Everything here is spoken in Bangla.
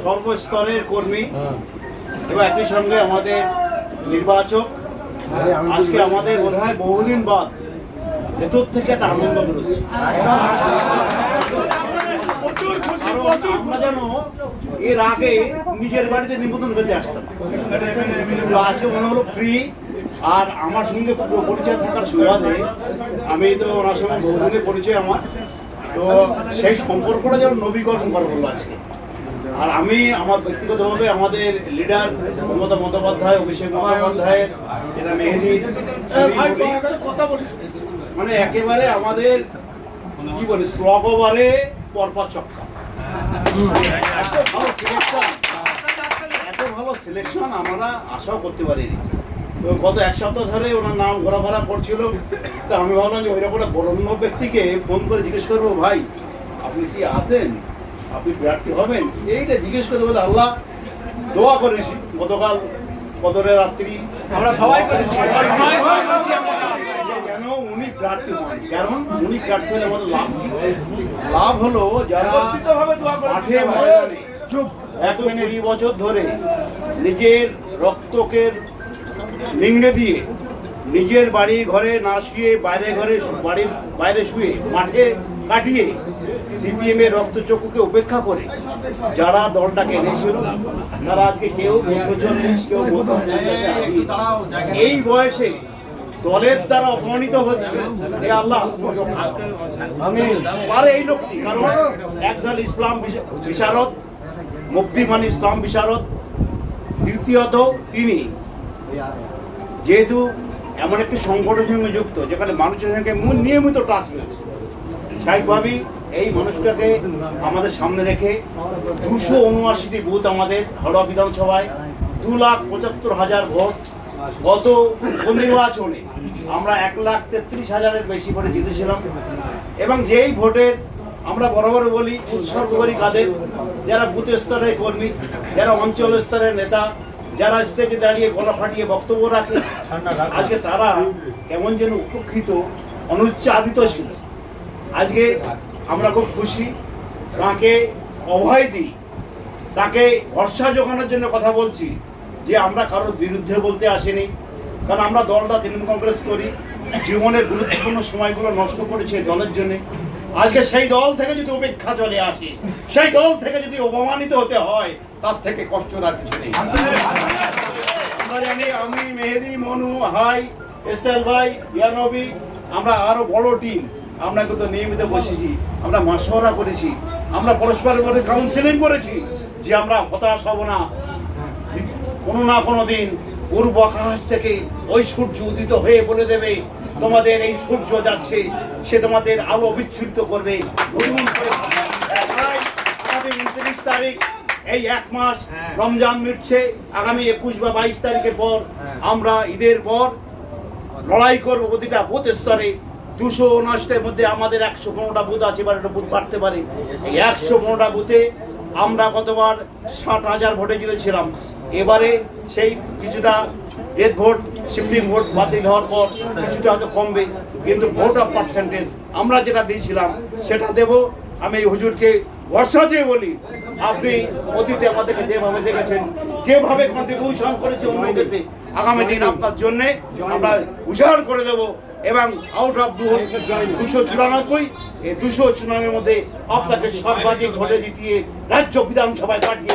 সর্বস্তরের কর্মী এবং একই সঙ্গে আমাদের নির্বাচক, আজকে আমাদের বোধহয় বহুদিন বাদ ভেতর থেকে একটা আনন্দ বেরোচ্ছে। আমরা যেন এর আগে নিজের বাড়িতে নিমন্ত্রণ করতে আসতাম, আজকে মনে হলো ফ্রি। আর আমার সঙ্গে পুরো পরিচয় থাকার সুবাদে আমি তো ওনার সঙ্গে বহুদিনের পরিচয় আমার, তো সেই সম্পর্কটা যেন নবীকরণ করা হলো আজকে। আর আমি আমার ব্যক্তিগতভাবে আমাদের লিডার মমতা বন্দ্যোপাধ্যায়, অভিষেক বন্দ্যোপাধ্যায়ের, যেটা মেহেদির মানে একেবারে আমাদের কি বলি স্লগবারে পরপর চক্কা, এত ভালো সিলেকশন আমরা আশাও করতে পারিনি। তো গত এক সপ্তাহ ধরে ওনার নাম ঘোরাফেরা করছিল, তো আমি ভাবলাম যে ওইরকম একটা বরণ্য ব্যক্তিকে ফোন করে জিজ্ঞেস করবো, ভাই আপনি কি আছেন, আপনি প্রার্থী হবেন, এইটা জিজ্ঞেস করে বলে আল্লাহ দোয়া করেছি। গতকাল কদরের রাত্রি আমরা সবাই করেছি যেন উনি প্রার্থী হন, কারণ উনি প্রার্থী হলে আমাদের লাভ হলো যারা মাঠে ময়দানে 1 বছর ধরে নিজের রক্তকে নিংড়ে দিয়ে নিজের বাড়ি ঘরে না শুয়ে বাড়ির বাইরে শুয়ে মাঠে কাটিয়ে সিপিএম এর রক্তচক্ষুকে উপেক্ষা করে যারা দলটাকে এনেছিল তারা আজকে কেউ 40 কেউ 50 এই বয়সে দলের দ্বারা অপমানিত হচ্ছে। এ আল্লাহ আমি পারে এই লোকটি, কারণ একদল ইসলাম বিশারদ, মুফতি মানে ইসলাম বিশারদ, দ্বিতীয়ত তিনি যেহেতু এমন একটি সংগঠনের সঙ্গে যুক্ত যেখানে মানুষের সঙ্গে নিয়মিত টাচ রয়েছে, স্বাভাবিকভাবেই এই মানুষটাকে আমাদের সামনে রেখে 279টি বুথ আমাদের হাওড়া বিধানসভায় 2,75,000 ভোট, গত নির্বাচনে আমরা 1,33,000-এর বেশি ভোটে জিতেছিলাম। এবং যেই ভোটের আমরা বরাবর বলি উৎসর্গ করি কাদের, যারা বুথ স্তরের কর্মী, যারা অঞ্চল স্তরের নেতা, যারা স্টেজে দাঁড়িয়ে গলা ফাটিয়ে বক্তব্য রাখে, আজকে তারা কেমন যেন উপেক্ষিত, অনুচ্চারিত ছিল। আজকে আমরা খুব খুশি, তাকে অভয় দিই, তাকে ভরসা জোগানোর জন্য কথা বলছি যে আমরা কারোর বিরুদ্ধে বলতে আসিনি, কারণ আমরা দলটা তৃণমূল কংগ্রেস করি, জীবনের গুরুত্বপূর্ণ সময়গুলো নষ্ট করেছে দলের জন্য। আজকে সেই দল থেকে যদি উপেক্ষা চলে আসে, সেই দল থেকে যদি অপমানিত হতে হয়, তার থেকে কষ্ট আর কিছু নেই। আমরা জানি আমি, মেহেদি, মনু, হাই, এসএল ভাই, ইয়ানবি, আমরা আরো বড় টিম, আমরা কিন্তু নিয়মিত বসেছি, আমরা মাসওয়ারা করেছি, আমরা পরস্পরের মধ্যে কাউন্সিলিং করেছি যে আমরা হতাশ হব না, কোনো না কোনো দিন পূর্ব আকাশ থেকে ওই সূর্য উদিত হয়ে বলে দেবে তোমাদের এই সূর্য যাচ্ছে, সে তোমাদের আলো বিচ্ছুরিত করবে। 29 তারিখ, এই 1 মাস রমজান মিটছে, আগামী 21 বা 22 তারিখের পর আমরা ঈদের পর লড়াই করবো প্রতিটা বুথ স্তরে। 279-এর মধ্যে আমাদের 115টা বুথ আছে, এবার একটা বুথ বাড়তে পারে। এই 115টা বুথে আমরা গতবার 60,000 ভোটে জিতেছিলাম, এবারে সেই কিছুটা ডেথ ভোট, শিফটিং ভোট বাতিল হওয়ার পর কিছুটা হয়তো কমবে, কিন্তু ভোট অফ পার্সেন্টেজ আমরা যেটা দিয়েছিলাম সেটা দেব। আমি হুজুরকে ভরসা দিয়ে বলি, আপনি অতীতে আমাদেরকে যেভাবে দেখেছেন, যেভাবে কন্ট্রিবিউশন করেছে অন্য কেসে, আগামী দিন আপনার জন্য আমরা উজাড় করে দেব। এবং আউট অফ 294, এই 294-এর মধ্যে আপনাকে সর্বাধিক ভোটে জিতিয়ে রাজ্য বিধানসভায় পাঠিয়ে